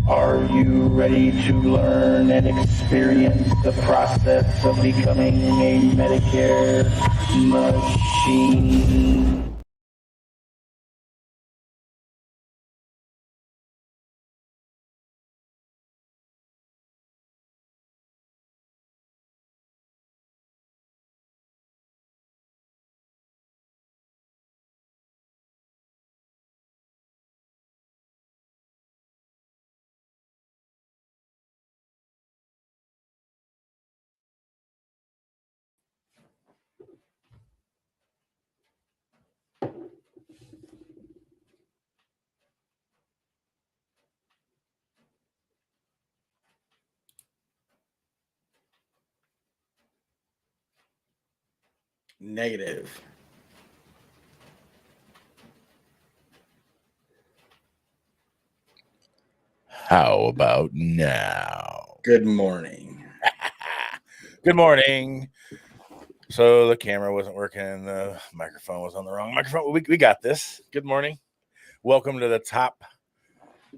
Are you ready to learn and experience the process of becoming a Medicare machine? Negative. How about now? Good morning. Good morning. So the camera wasn't working. The microphone was on the wrong microphone. We got this. Good morning. Welcome to the Top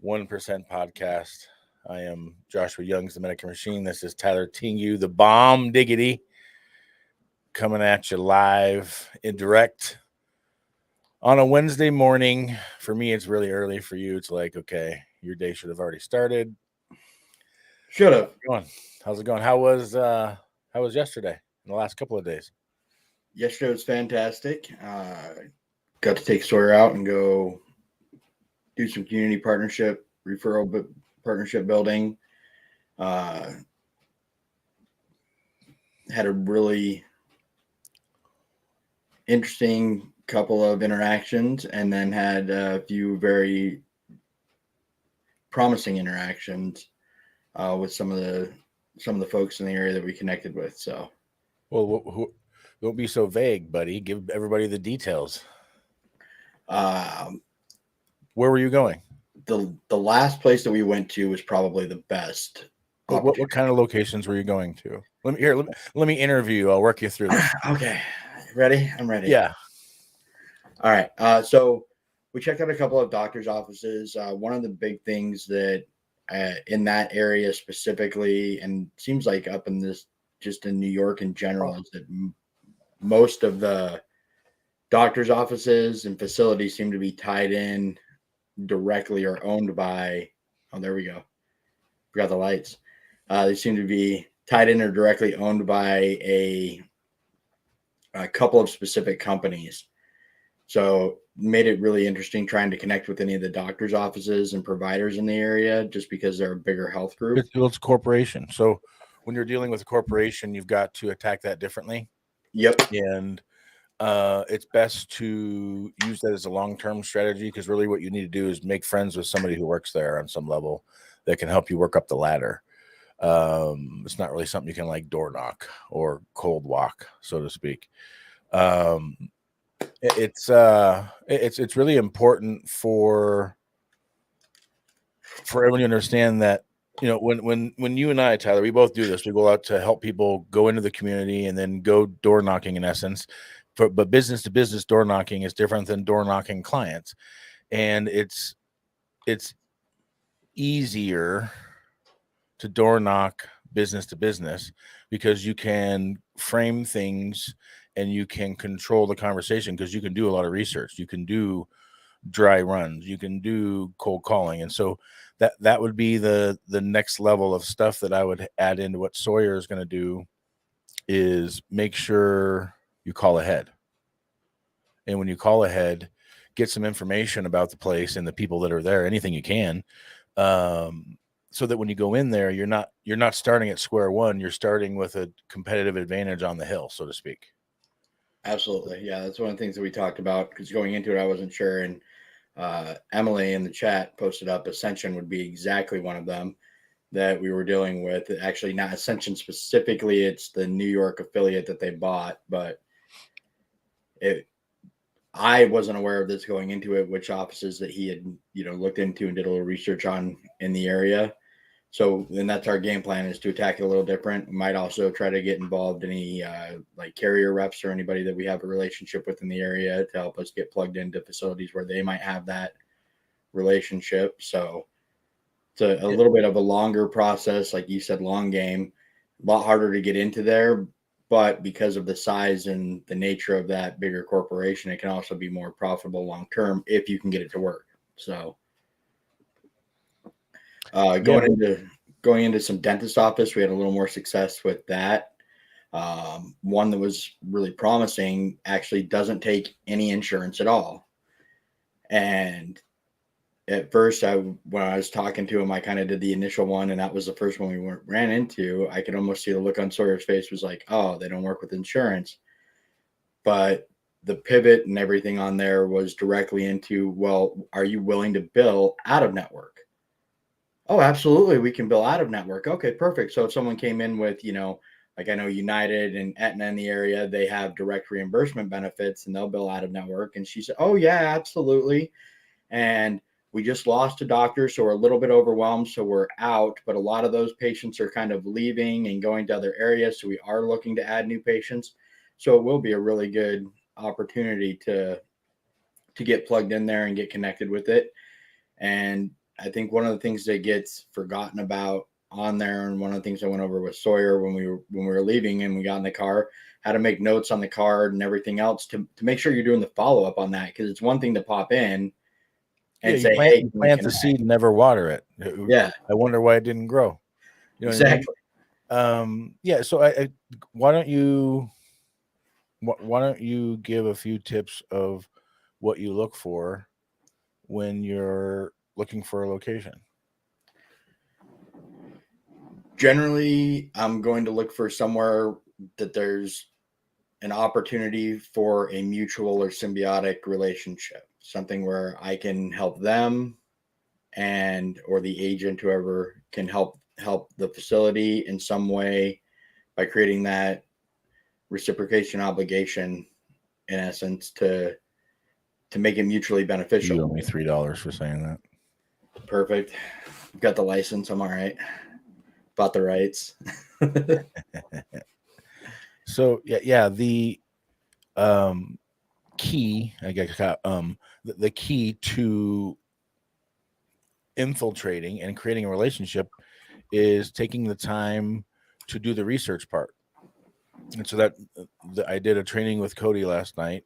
1% podcast. I am Joshua Youngs, the Medicare Machine. This is Tyler Tingu, the Bomb Diggity, coming at you live in direct on a Wednesday morning. For me, it's really early. For you, it's like, okay, your day should have already started. Should have. How's it going? How was yesterday in the last couple of days? Yesterday was fantastic. Got to take Sawyer out and go do some community partnership, referral partnership building. Had a really interesting couple of interactions, and then had a few very promising interactions with some of the folks in the area that we connected with. So, well, don't be so vague, buddy. Give everybody the details. Where were you going? The last place that we went to was probably the best. What kind of locations were you going to? Let me interview you. I'll work you through this. Okay, ready? I'm ready. Yeah. All right. So we checked out a couple of doctors' offices. One of the big things that in that area specifically, and seems like up in this, just in New York in general, is that most of the doctors' offices and facilities seem to be tied in directly or owned by. Oh, there we go. Forgot the lights. They seem to be tied in or directly owned by a couple of specific companies. So made it really interesting trying to connect with any of the doctors' offices and providers in the area, just because they're a bigger health group. It's a corporation. So when you're dealing with a corporation, you've got to attack that differently. Yep. And it's best to use that as a long-term strategy, because really what you need to do is make friends with somebody who works there on some level that can help you work up the ladder. It's not really something you can like door knock or cold walk, so to speak. It's really important for everyone to understand that, you know, when you and I, Tyler, we both do this. We go out to help people go into the community and then go door knocking, in essence. But business to business door knocking is different than door knocking clients, and it's easier to door knock business to business because you can frame things and you can control the conversation, because you can do a lot of research. You can do dry runs, you can do cold calling, and so that would be the next level of stuff that I would add into what Sawyer is going to do, is make sure you call ahead. And when you call ahead, get some information about the place and the people that are there, anything you can, so that when you go in there, you're not starting at square one. You're starting with a competitive advantage on the hill, so to speak. Absolutely. Yeah, that's one of the things that we talked about, because going into it, I wasn't sure. And Emily in the chat posted up Ascension would be exactly one of them that we were dealing with. Actually, not Ascension specifically. It's the New York affiliate that they bought, but I wasn't aware of this going into it, which offices that he had, looked into and did a little research on in the area. So then that's our game plan, is to attack it a little different. We might also try to get involved any like carrier reps or anybody that we have a relationship with in the area to help us get plugged into facilities where they might have that relationship. So It's a little bit of a longer process, like you said, long game, a lot harder to get into there. But because of the size and the nature of that bigger corporation, it can also be more profitable long term if you can get it to work. So, going into some dentist office, we had a little more success with that. One that was really promising actually doesn't take any insurance at all. And at first, when I was talking to him, I kind of did the initial one, and that was the first one we ran into. I could almost see the look on Sawyer's face was like, oh, they don't work with insurance. But the pivot and everything on there was directly into, well, are you willing to bill out of network? Oh, absolutely. We can bill out of network. Okay, perfect. So if someone came in with, like I know United and Aetna in the area, they have direct reimbursement benefits and they'll bill out of network. And she said, oh, yeah, absolutely. And we just lost a doctor, so we're a little bit overwhelmed, so we're out. But a lot of those patients are kind of leaving and going to other areas, so we are looking to add new patients. So it will be a really good opportunity to get plugged in there and get connected with it. And I think one of the things that gets forgotten about on there, and one of the things I went over with Sawyer when we were leaving and we got in the car, how to make notes on the card and everything else to make sure you're doing the follow-up on that, because it's one thing to pop in and say, hey, you plant the seed and never water it. Yeah. I wonder why it didn't grow. You know exactly. What I mean? Yeah. So why don't you give a few tips of what you look for when you're looking for a location? Generally, I'm going to look for somewhere that there's an opportunity for a mutual or symbiotic relationship, something where I can help them or the agent, whoever, can help the facility in some way by creating that reciprocation obligation, in essence, to make it mutually beneficial. You owe me $3 for saying that. Perfect. Got the license. I'm all right. Bought the rights. So yeah, the key, I guess, the key to infiltrating and creating a relationship is taking the time to do the research part. And so I did a training with Cody last night.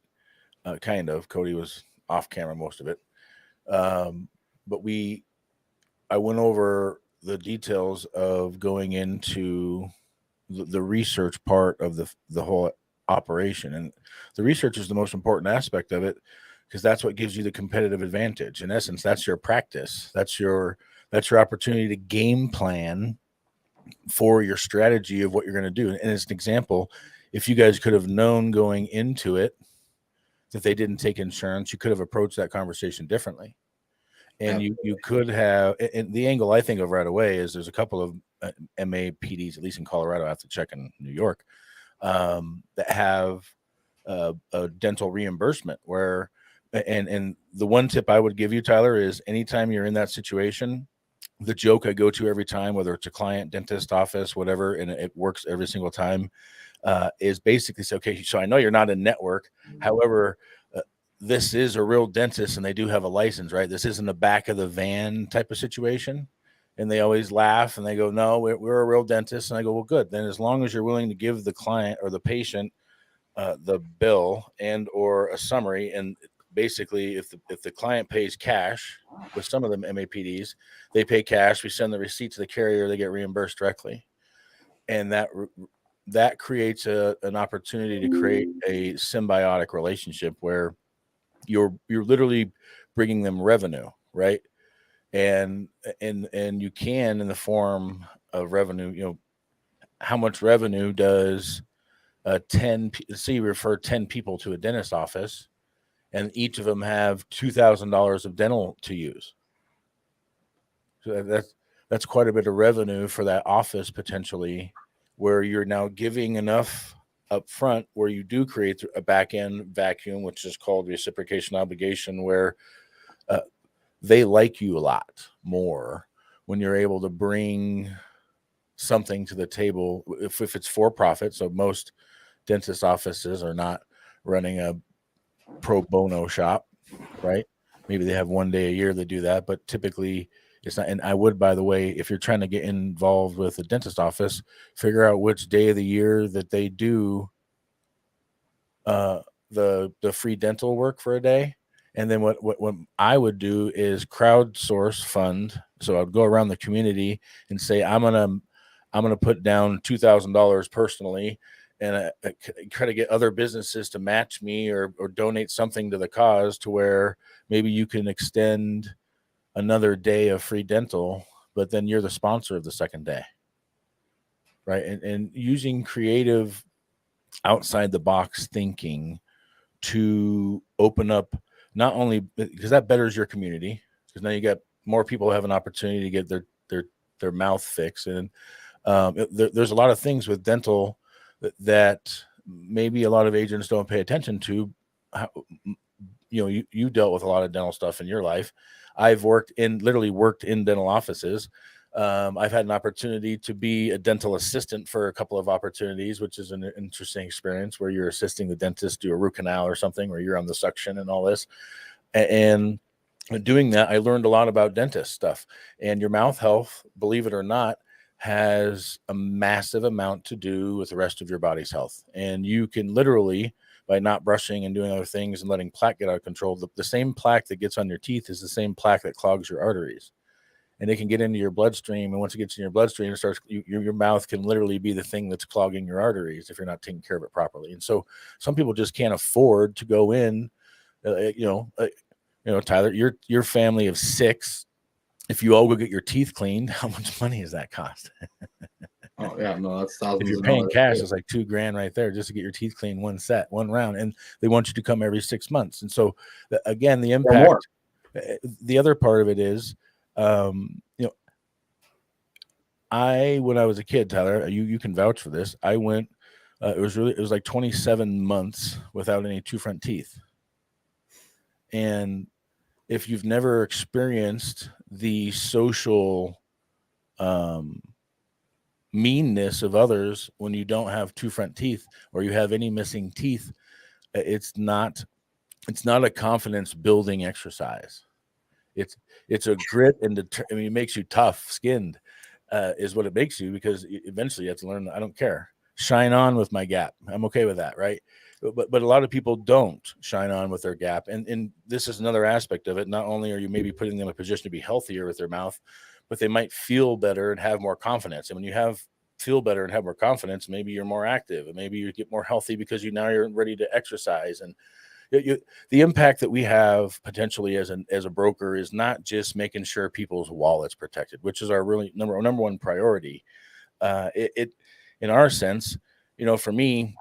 Cody was off camera most of it, but I went over the details of going into the research part of the whole operation. And the research is the most important aspect of it, because that's what gives you the competitive advantage. In essence, that's your practice. That's your opportunity to game plan for your strategy of what you're going to do. And as an example, if you guys could have known going into it that they didn't take insurance, you could have approached that conversation differently. And you could have, and the angle I think of right away is there's a couple of MAPDs, at least in Colorado, I have to check in New York, that have a dental reimbursement where, and the one tip I would give you, Tyler, is anytime you're in that situation, the joke I go to every time, whether it's a client, dentist office, whatever, and it works every single time, is basically say, okay, so I know you're not a network. However, this is a real dentist and they do have a license, right? This isn't a back of the van type of situation. And they always laugh and they go, no, we're a real dentist. And I go, well, good. Then as long as you're willing to give the client or the patient the bill and or a summary, and basically if the client pays cash, with some of them MAPDs, they pay cash, we send the receipt to the carrier, they get reimbursed directly. And that creates an opportunity to create a symbiotic relationship where you're literally bringing them revenue, right? And you can, in the form of revenue, how much revenue does 10, say you refer 10 people to a dentist office and each of them have $2,000 of dental to use. So that's quite a bit of revenue for that office potentially, where you're now giving enough up front where you do create a back end vacuum, which is called reciprocation obligation, where they like you a lot more when you're able to bring something to the table. If it's for profit, so most dentist offices are not running a pro bono shop, right? Maybe they have one day a year they do that, but typically It's not, and I would, by the way, if you're trying to get involved with a dentist office, figure out which day of the year that they do the free dental work for a day. And then what I would do is crowdsource fund. So I'd go around the community and say, I'm gonna put down $2,000 personally, and I try to get other businesses to match me or donate something to the cause, to where maybe you can extend another day of free dental, but then you're the sponsor of the second day, right? And using creative, outside the box thinking to open up, not only because that betters your community, because now you got more people who have an opportunity to get their mouth fixed. And there's a lot of things with dental that maybe a lot of agents don't pay attention to. You dealt with a lot of dental stuff in your life. I've literally worked in dental offices. I've had an opportunity to be a dental assistant for a couple of opportunities, which is an interesting experience, where you're assisting the dentist do a root canal or something, where you're on the suction and all this. And doing that, I learned a lot about dentist stuff. And your mouth health, believe it or not, has a massive amount to do with the rest of your body's health. And you can literally, by not brushing and doing other things and letting plaque get out of control, the same plaque that gets on your teeth is the same plaque that clogs your arteries. And it can get into your bloodstream. And once it gets in your bloodstream, it starts, your mouth can literally be the thing that's clogging your arteries if you're not taking care of it properly. And so some people just can't afford to go in, Tyler, your family of 6, if you all go get your teeth cleaned, how much money does that cost? Oh yeah, no, that's thousands. If you're paying cash, it's like $2,000 right there just to get your teeth cleaned, one round, and they want you to come every 6 months. And so again, the impact, the other part of it is, when I was a kid, Tyler, you can vouch for this. I went, it was like 27 months without any 2 front teeth. And if you've never experienced the social meanness of others when you don't have 2 front teeth, or you have any missing teeth, it's not a confidence building exercise. It's a grit and it makes you tough skinned, is what it makes you, because eventually you have to learn, I don't care, shine on with my gap. I'm okay with that, right? But a lot of people don't shine on with their gap. And this is another aspect of it. Not only are you maybe putting them in a position to be healthier with their mouth, but they might feel better and have more confidence. And when you feel better and have more confidence, maybe you're more active, and maybe you get more healthy because you're ready to exercise. And the impact that we have potentially as a broker is not just making sure people's wallets protected, which is our really number one priority. In our sense, for me,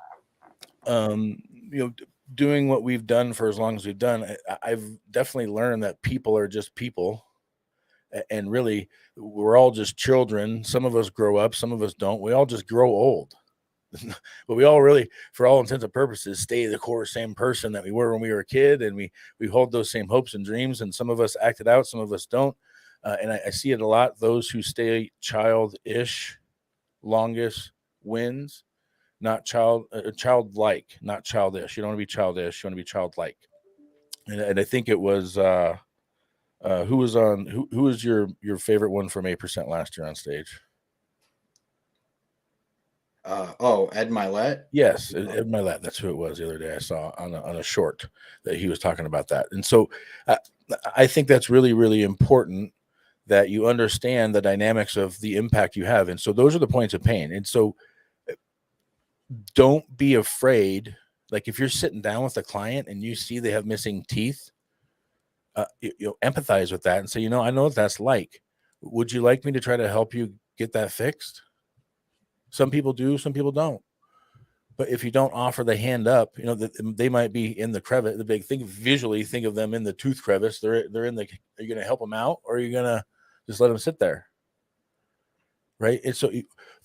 doing what we've done for as long as we've done, I've definitely learned that people are just people, and really we're all just children. Some of us grow up, some of us don't. We all just grow old. But we all really, for all intents and purposes, stay the core same person that we were when we were a kid, and we hold those same hopes and dreams. And some of us act it out, some of us don't. And I see it a lot. Those who stay childish longest wins, not childlike, not childish. You don't want to be childish. You want to be childlike. And I think it was who was your favorite one from 8% last year on stage? Ed Milet. Yes, Ed Milet. That's who it was the other day. I saw on a short that he was talking about that. And so I think that's really, really important, that you understand the dynamics of the impact you have. And so those are the points of pain. And so don't be afraid. Like if you're sitting down with a client and you see they have missing teeth, empathize with that and say, I know what that's like. Would you like me to try to help you get that fixed? Some people do, some people don't. But if you don't offer the hand up, they might be in the crevice. The big thing, visually think of them in the tooth crevice. They're in the. Are you going to help them out, or are you going to just let them sit there? Right. And so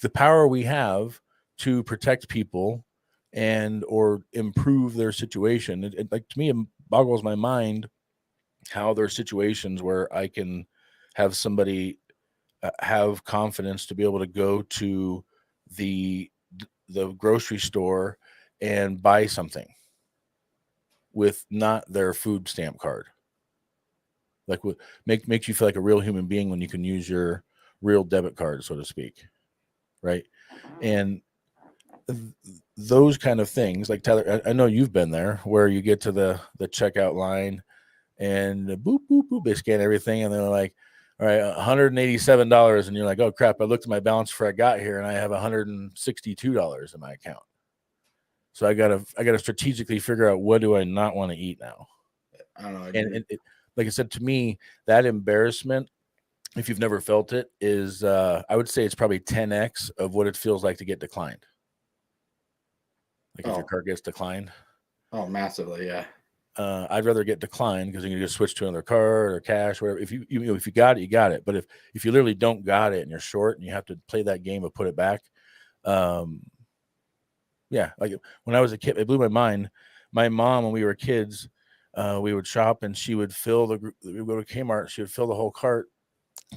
the power we have to protect people or improve their situation, like to me, it boggles my mind how there are situations where I can have somebody have confidence to be able to go to the grocery store and buy something with not their food stamp card. Like what makes you feel like a real human being when you can use your real debit card, so to speak, right? And those kind of things, like Tyler, I know you've been there, where you get to the checkout line and boop boop boop, they scan everything, and they're like, all right, $187, and you're like, oh crap, I looked at my balance before I got here, and I have $162 in my account. So I gotta strategically figure out, what do I not want to eat now? I don't know. And like I said, to me, that embarrassment, if you've never felt it, is I would say it's probably 10x of what it feels like to get declined. Like if your card gets declined. Oh, massively, yeah. I'd rather get declined because you can just switch to another card or cash, whatever. If if you got it, you got it. But if you literally don't got it and you're short and you have to play that game of put it back, yeah. Like when I was a kid, it blew my mind. My mom, when we were kids, we would shop and she would fill we would go to Kmart. She would fill the whole cart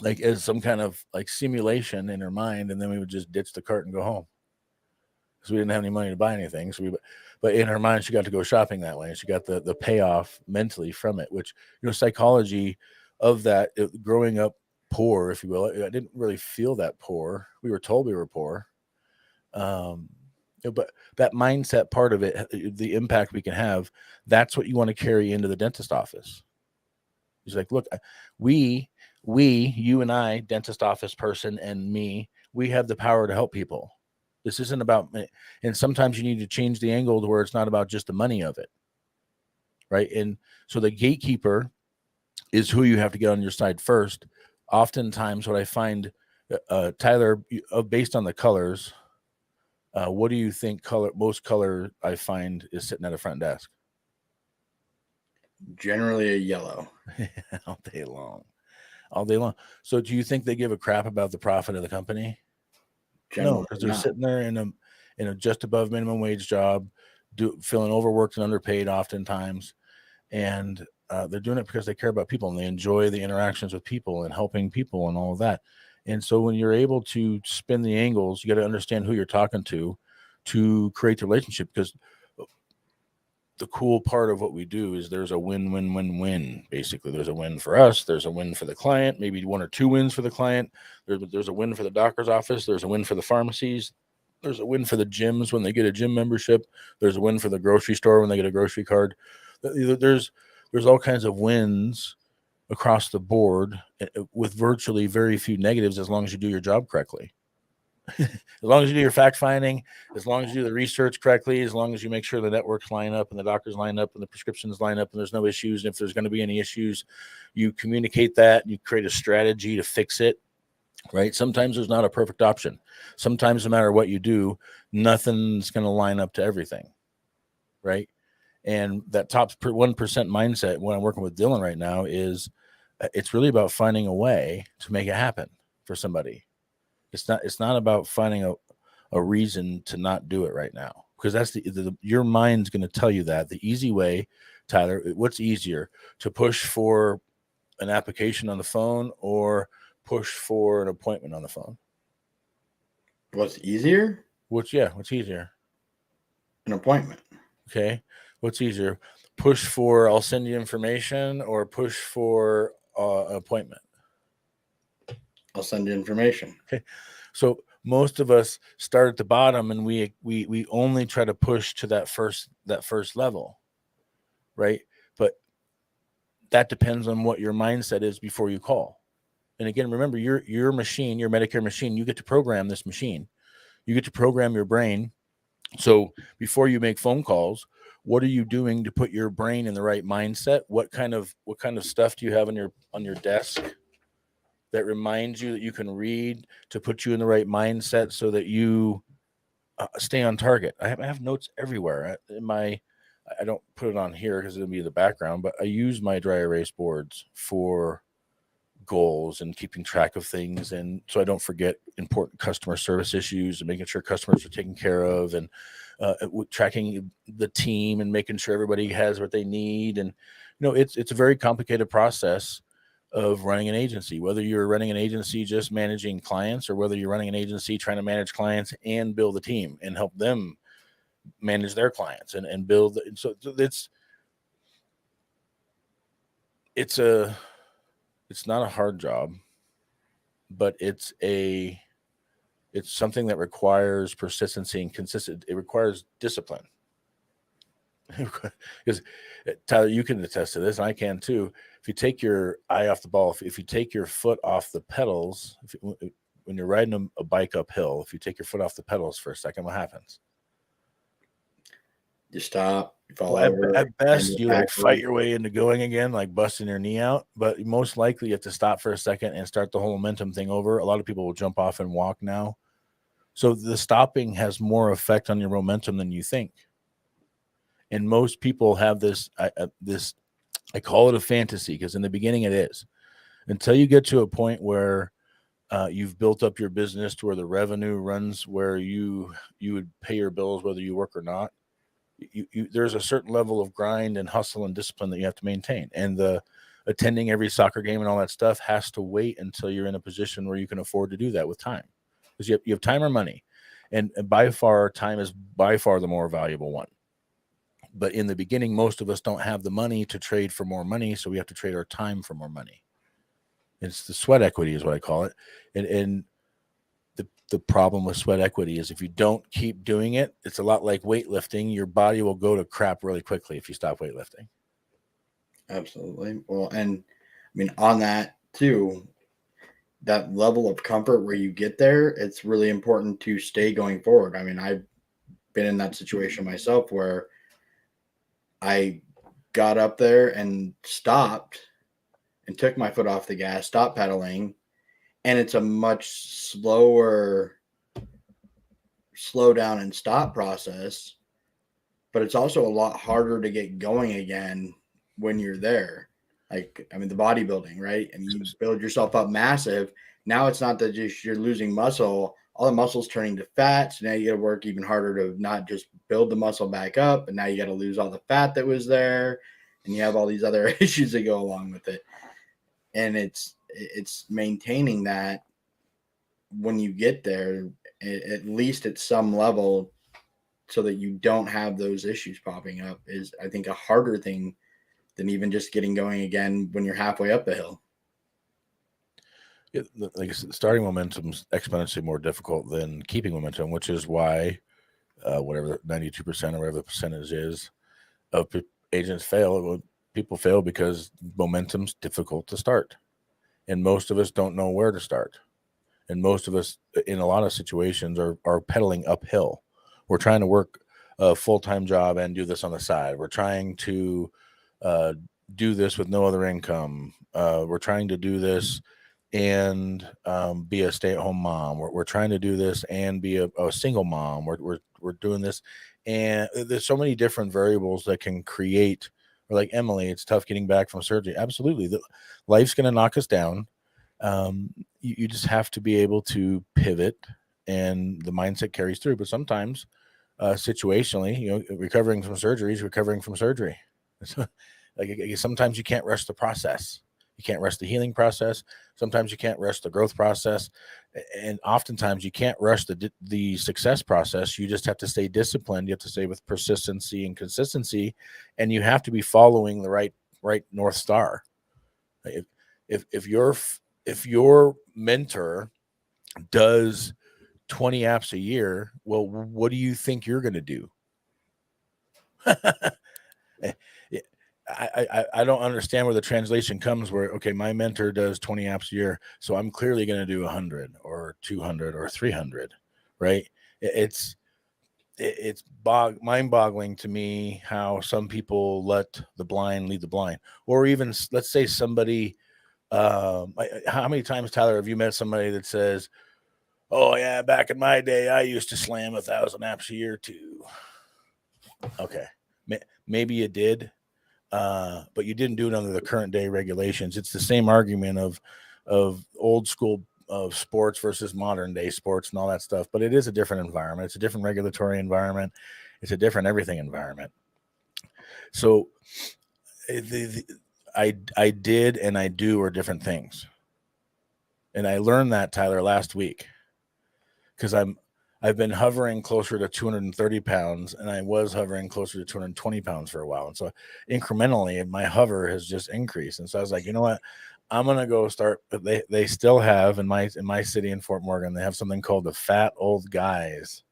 like as some kind of like simulation in her mind, and then we would just ditch the cart and go home because we didn't have any money to buy anything. So but in her mind, she got to go shopping that way, and she got the payoff mentally from it. Which, psychology of that, growing up poor, if you will, I didn't really feel that poor. We were told we were poor, but that mindset part of it, the impact we can have, that's what you want to carry into the dentist office. He's like, look, you and I, dentist office person, and me, we have the power to help people. This isn't about, and sometimes you need to change the angle to where it's not about just the money of it. Right. And so the gatekeeper is who you have to get on your side first. Oftentimes what I find, Tyler, based on the colors, what do you think most color I find is sitting at a front desk? Generally a yellow. All day long. So do you think they give a crap about the profit of the company? Generally, no, because they're sitting there in a just above minimum wage job, feeling overworked and underpaid oftentimes, and they're doing it because they care about people and they enjoy the interactions with people and helping people and all of that. And so when you're able to spin the angles, you got to understand who you're talking to create the relationship, because the cool part of what we do is there's a win-win-win-win. Basically, there's a win for us, there's a win for the client, maybe one or two wins for the client. There's a win for the doctor's office, there's a win for the pharmacies, there's a win for the gyms when they get a gym membership, there's a win for the grocery store when they get a grocery card. There's all kinds of wins across the board with virtually very few negatives, as long as you do your job correctly. As long as you do your fact finding, as long as you do the research correctly, as long as you make sure the networks line up and the doctors line up and the prescriptions line up and there's no issues. And if there's going to be any issues, you communicate that and you create a strategy to fix it, right? Sometimes there's not a perfect option. Sometimes no matter what you do, nothing's going to line up to everything, right? And that top 1% mindset when I'm working with Dylan right now is it's really about finding a way to make it happen for somebody. It's not about finding a reason to not do it right now, because that's your mind's going to tell you that. The easy way, Tyler, what's easier, to push for an application on the phone or push for an appointment on the phone? What's easier? What's easier? An appointment. Okay. What's easier? Push for I'll send you information or push for an appointment? I'll send you information. Okay. So most of us start at the bottom and we only try to push to that first level, right? But that depends on what your mindset is before you call. And again, remember, your machine, your Medicare machine, you get to program this machine. You get to program your brain. So before you make phone calls, what are you doing to put your brain in the right mindset? What kind of stuff do you have on your desk that reminds you that you can read to put you in the right mindset so that you stay on target? I have notes everywhere. I don't put it on here because it'll be the background, but I use my dry erase boards for goals and keeping track of things, and so I don't forget important customer service issues and making sure customers are taken care of, and tracking the team and making sure everybody has what they need. And it's a very complicated process of running an agency, whether you're running an agency just managing clients or whether you're running an agency trying to manage clients and build a team and help them manage their clients and build. So it's it's not a hard job, but it's something that requires persistency and consistent. It requires discipline. Because Tyler, you can attest to this, and I can too. If you take your eye off the ball, if you take your foot off the pedals, when you're riding a bike uphill, if you take your foot off the pedals for a second, what happens? You stop, you fall Well, over. at best, and you like fight your way into going again, like busting your knee out. But most likely, you have to stop for a second and start the whole momentum thing over. A lot of people will jump off and walk now. So the stopping has more effect on your momentum than you think. And most people have this. I call it a fantasy because in the beginning it is. Until you get to a point where you've built up your business to where the revenue runs where you would pay your bills whether you work or not. There's a certain level of grind and hustle and discipline that you have to maintain, and the attending every soccer game and all that stuff has to wait until you're in a position where you can afford to do that with time, because you have time or money, and by far time is by far the more valuable one. But in the beginning, most of us don't have the money to trade for more money, so we have to trade our time for more money. It's the sweat equity is what I call it, and the problem with sweat equity is if you don't keep doing it, it's a lot like weightlifting. Your body will go to crap really quickly if you stop weightlifting. Absolutely. Well, and I mean, on that too, that level of comfort where you get there, it's really important to stay going forward. I mean, I've been in that situation myself where I got up there and stopped and took my foot off the gas, stopped pedaling. And it's a much slower slow down and stop process, but it's also a lot harder to get going again when you're there. Like, I mean, the bodybuilding, right? And you build yourself up massive. Now it's not that just you're losing muscle, all the muscle's turning to fat. So now you got to work even harder to not just build the muscle back up, but now you got to lose all the fat that was there. And you have all these other issues that go along with it. And it's maintaining that when you get there, at least at some level, so that you don't have those issues popping up, is, I think, a harder thing than even just getting going again when you're halfway up the hill. Yeah, like I said, starting momentum is exponentially more difficult than keeping momentum, which is why whatever 92% or whatever the percentage is of agents fail. People fail because momentum's difficult to start. And most of us don't know where to start. And most of us, in a lot of situations, are pedaling uphill. We're trying to work a full-time job and do this on the side. We're trying to do this with no other income. We're trying to do this and be a stay-at-home mom. We're trying to do this and be a single mom. We're doing this. And there's so many different variables that can create. Or like Emily, it's tough getting back from surgery. Absolutely. Life's going to knock us down. You just have to be able to pivot, and the mindset carries through. But sometimes situationally, recovering from surgery is recovering from surgery. Like, sometimes you can't rush the process. You can't rush the healing process. Sometimes you can't rush the growth process. And oftentimes you can't rush the success process. You just have to stay disciplined. You have to stay with persistency and consistency. And you have to be following the right North Star. If your mentor does 20 apps a year, well, what do you think you're going to do? I don't understand where the translation comes where, okay, my mentor does 20 apps a year, so I'm clearly going to do 100 or 200 or 300, right? It's mind-boggling to me how some people let the blind lead the blind. Or even, let's say somebody, how many times, Tyler, have you met somebody that says, oh yeah, back in my day, I used to slam 1,000 apps a year too. Okay. Maybe you did. But you didn't do it under the current day regulations. It's the same argument of old school of sports versus modern day sports and all that stuff. But it is a different environment. It's a different regulatory environment. It's a different everything environment. So I did and I do are different things. And I learned that, Tyler, last week, because I've been hovering closer to 230 pounds, and I was hovering closer to 220 pounds for a while. And so incrementally, my hover has just increased. And so I was like, you know what? I'm gonna go start. But they still have in my city in Fort Morgan, they have something called the Fat Old Guys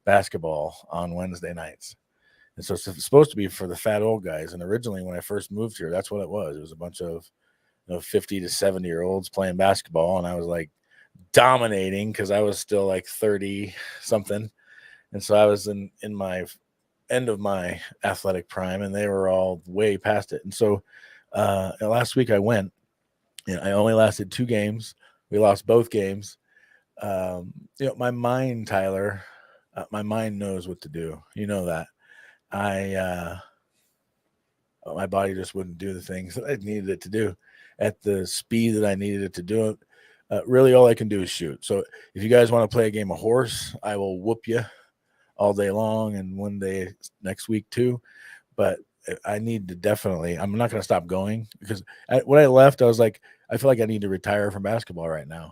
basketball on Wednesday nights. And so it's supposed to be for the fat old guys. And originally, when I first moved here, that's what it was. It was a bunch of 50 to 70-year-olds playing basketball, and I was like dominating because I was still like 30 something, and so I was in my end of my athletic prime, and they were all way past it. And so last week I went, and I only lasted 2 games. We lost both games. My mind, Tyler, my mind knows what to do. You know that. My body just wouldn't do the things that I needed it to do at the speed that I needed it to do it. Really, all I can do is shoot. So if you guys want to play a game of horse, I will whoop you all day long and one day next week too. But I need to definitely, I'm not going to stop going because when I left, I was like, I feel like I need to retire from basketball right now.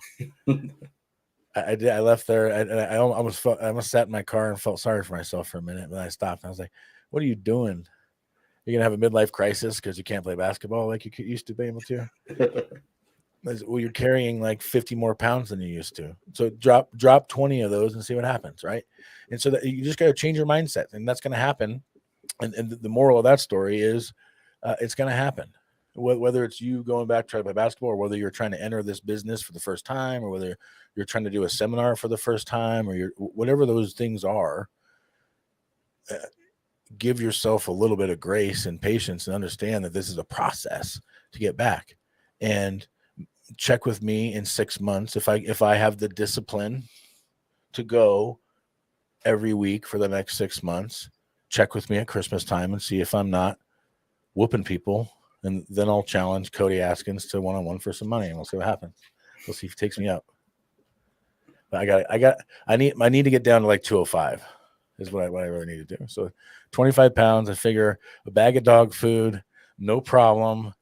I left there. I almost sat in my car and felt sorry for myself for a minute. But I stopped. And I was like, what are you doing? You're going to have a midlife crisis because you can't play basketball like you used to be able to? Well, you're carrying like 50 more pounds than you used to. So drop 20 of those and see what happens, right? And so that you just got to change your mindset, and that's going to happen. And the moral of that story is it's going to happen. Whether it's you going back to try to play basketball, or whether you're trying to enter this business for the first time, or whether you're trying to do a seminar for the first time, or whatever those things are, give yourself a little bit of grace and patience and understand that this is a process to get back. And check with me in 6 months if I have the discipline to go every week for the next 6 months. Check with me at Christmas time and see if I'm not whooping people. And then I'll challenge Cody Askins to one-on-one for some money, and we'll see what happens. We'll see if he takes me up. But I need to get down to like 205 is what I really need to do. So 25 pounds, I figure a bag of dog food, no problem.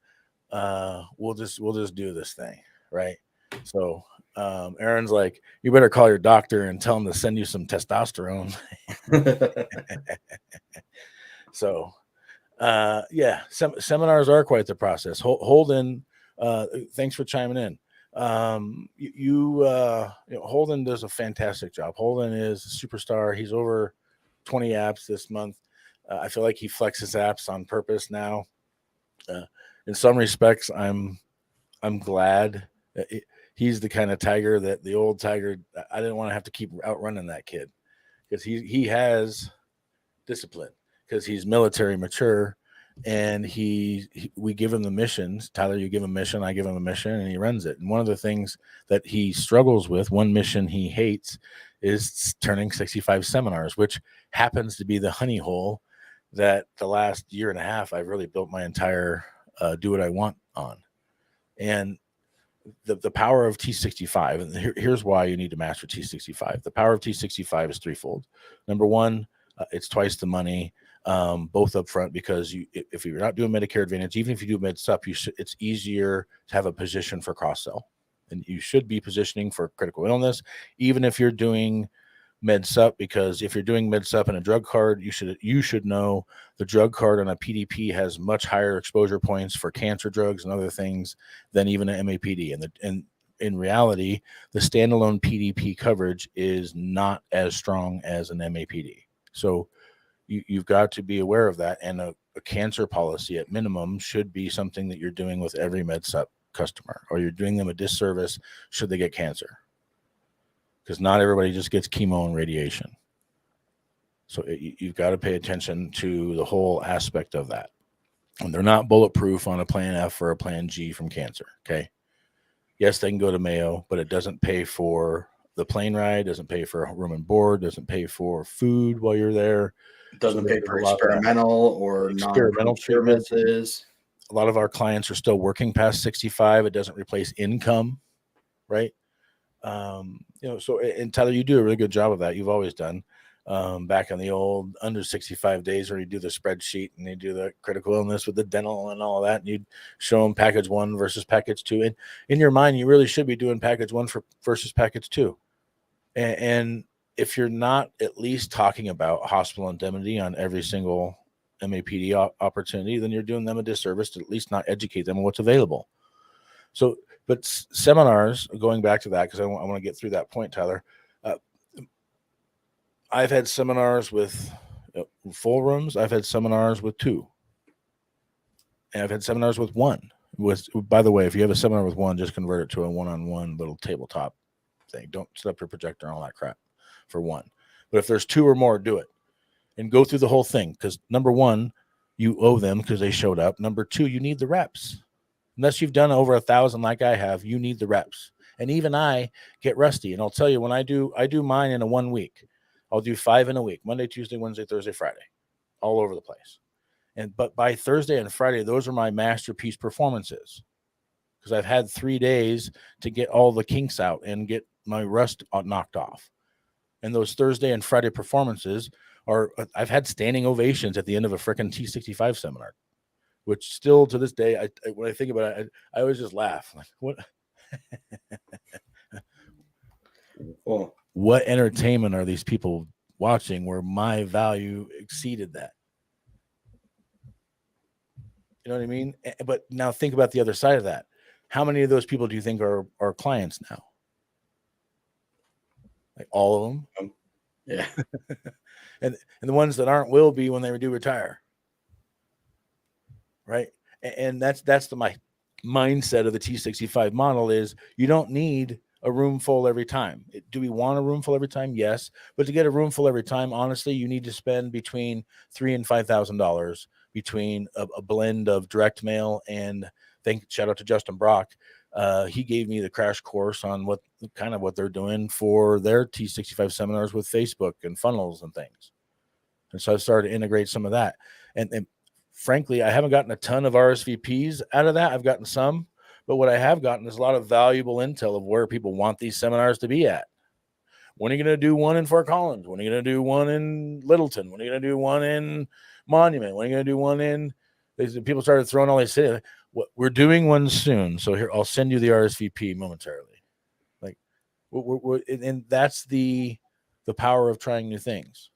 We'll just do this thing, right? So Aaron's like, you better call your doctor and tell him to send you some testosterone. So seminars are quite the process. Holden, thanks for chiming in. Holden does a fantastic job. Holden is a superstar. He's over 20 apps this month. I feel like he flexes apps on purpose now. In some respects, I'm glad he's the kind of tiger that the old tiger, I didn't want to have to keep outrunning that kid, because he has discipline, because he's military mature, and we give him the missions. Tyler, you give him a mission, I give him a mission, and he runs it. And one of the things that he struggles with, one mission he hates, is turning 65 seminars, which happens to be the honey hole that the last year and a half I've really built my entire do what I want on. And the power of T65, and here's why you need to master T65. The power of T65 is threefold. Number one, it's twice the money, both up front, because if you're not doing Medicare Advantage, even if you do Med Sup, it's easier to have a position for cross-sell. And you should be positioning for critical illness, even if you're doing Med Sup, because if you're doing Med Sup and a drug card, you should know the drug card on a PDP has much higher exposure points for cancer drugs and other things than even an MAPD. And in reality, the standalone PDP coverage is not as strong as an MAPD. So you've got to be aware of that. And a cancer policy at minimum should be something that you're doing with every Med Sup customer, or you're doing them a disservice should they get cancer, because not everybody just gets chemo and radiation. So you've got to pay attention to the whole aspect of that. And they're not bulletproof on a plan F or a plan G from cancer. Okay. Yes, they can go to Mayo, but it doesn't pay for the plane ride, doesn't pay for room and board, doesn't pay for food while you're there. It doesn't pay for experimental or non-experimental services. A lot of our clients are still working past 65. It doesn't replace income, right? So, and Tyler, you do a really good job of that. You've always done. Back in the old under 65 days where you do the spreadsheet and you do the critical illness with the dental and all that, and you'd show them package 1 versus package 2. And in your mind, you really should be doing package 1 versus package 2. And if you're not at least talking about hospital indemnity on every single MAPD opportunity, then you're doing them a disservice to at least not educate them on what's available. So, but seminars, going back to that, because I want to get through that point, Tyler. I've had seminars with full rooms. I've had seminars with 2. And I've had seminars with 1. By the way, if you have a seminar with 1, just convert it to a one-on-one little tabletop thing. Don't set up your projector and all that crap for 1. But if there's 2 or more, do it and go through the whole thing. Because number 1, you owe them because they showed up. Number 2, you need the reps. Unless you've done over 1,000 like I have, you need the reps. And even I get rusty. And I'll tell you, when I do mine in a 1 week. I'll do 5 in a week: Monday, Tuesday, Wednesday, Thursday, Friday, all over the place. But by Thursday and Friday, those are my masterpiece performances, because I've had 3 days to get all the kinks out and get my rust knocked off. And those Thursday and Friday performances I've had standing ovations at the end of a freaking T65 seminar, which still to this day, when I think about it, I always just laugh. Like, what? Well, what entertainment are these people watching where my value exceeded that? You know what I mean? But now think about the other side of that. How many of those people do you think are clients now? Like all of them? Yeah. and the ones that aren't will be when they do retire. Right? And that's my mindset of the T65 model is you don't need a room full every time. Do we want a room full every time? Yes. But to get a room full every time, honestly, you need to spend between $3,000 and $5,000 between a blend of direct mail and shout out to Justin Brock. He gave me the crash course on what they're doing for their T65 seminars with Facebook and funnels and things. And so I started to integrate some of that. And frankly, I haven't gotten a ton of RSVPs out of that. I've gotten some, but what I have gotten is a lot of valuable intel of where people want these seminars to be at. When are you going to do one in Fort Collins? When are you going to do one in Littleton? When are you going to do one in Monument? When are you going to do one in? People started throwing all these cities. We're doing one soon, so here I'll send you the RSVP momentarily. Like, and that's the power of trying new things.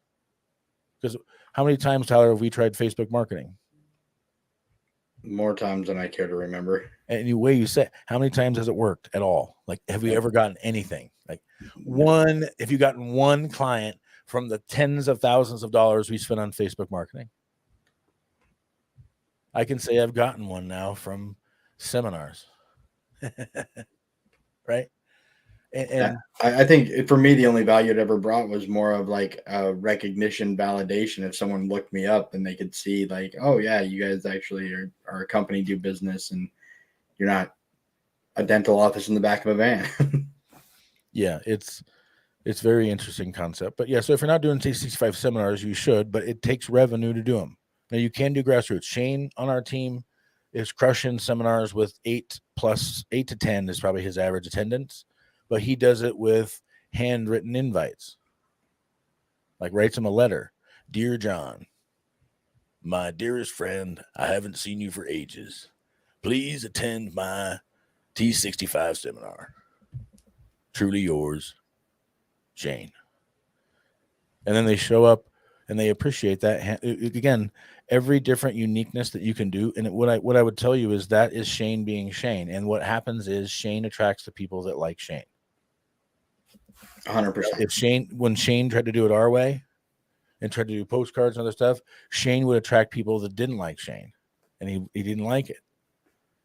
Because how many times, Tyler, have we tried Facebook marketing? More times than I care to remember. And the way you say, how many times has it worked at all? Like, have we ever gotten anything? Like one, if you gotten one client from the tens of thousands of dollars we spent on Facebook marketing? I can say I've gotten one now from seminars. Right? And I think for me, the only value it ever brought was more of like a recognition validation. If someone looked me up and they could see like, oh yeah, you guys actually are a company, do business, and you're not a dental office in the back of a van. Yeah, it's very interesting concept. But yeah, so if you're not doing T65 seminars, you should, but it takes revenue to do them. Now you can do grassroots. Shane on our team is crushing seminars with 8 to 10 is probably his average attendance, but he does it with handwritten invites. Like writes him a letter. Dear John, my dearest friend, I haven't seen you for ages. Please attend my T65 seminar. Truly yours, Shane. And then they show up and they appreciate that. Again, every different uniqueness that you can do. And what I would tell you is that is Shane being Shane. And what happens is Shane attracts the people that like Shane. 100%. When Shane tried to do it our way and tried to do postcards and other stuff, Shane would attract people that didn't like Shane, and he didn't like it.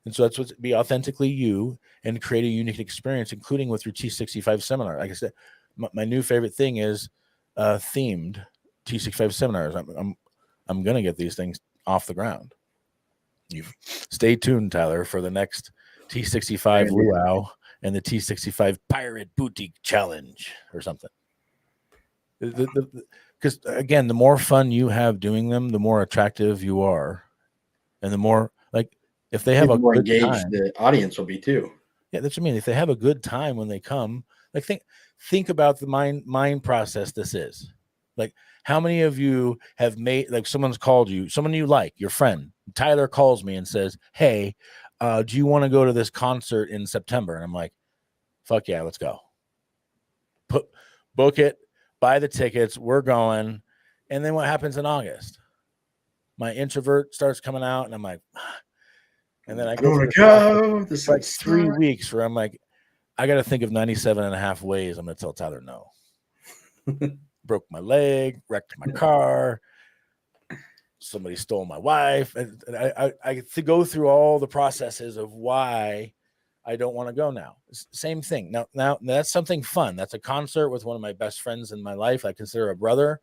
And so that's be authentically you and create a unique experience, including with your T65 seminar. Like I said, my new favorite thing is themed T65 seminars. I'm going to get these things off the ground. You stay tuned, Tyler, for the next T65 Luau and the T65 Pirate Boutique Challenge or something. Because again, the more fun you have doing them, the more attractive you are, and the more like if they have a more good engaged time, the audience will be too. Yeah, that's what I mean. If they have a good time when they come, like think about the mind process this is. Like, how many of you have made, like, someone's called you, someone you like, your friend, Tyler calls me and says, hey, do you want to go to this concert in September? And I'm like, fuck yeah, let's go. Book it, buy the tickets, we're going. And then what happens in August? My introvert starts coming out and I'm like, And then I I go want through to the process go. This for like is 3 weeks where I'm like, I got to think of 97 and a half ways I'm going to tell Tyler no. Broke my leg, wrecked my car, somebody stole my wife. And I get to go through all the processes of why I don't want to go now. Same thing. Now that's something fun. That's a concert with one of my best friends in my life. I consider a brother.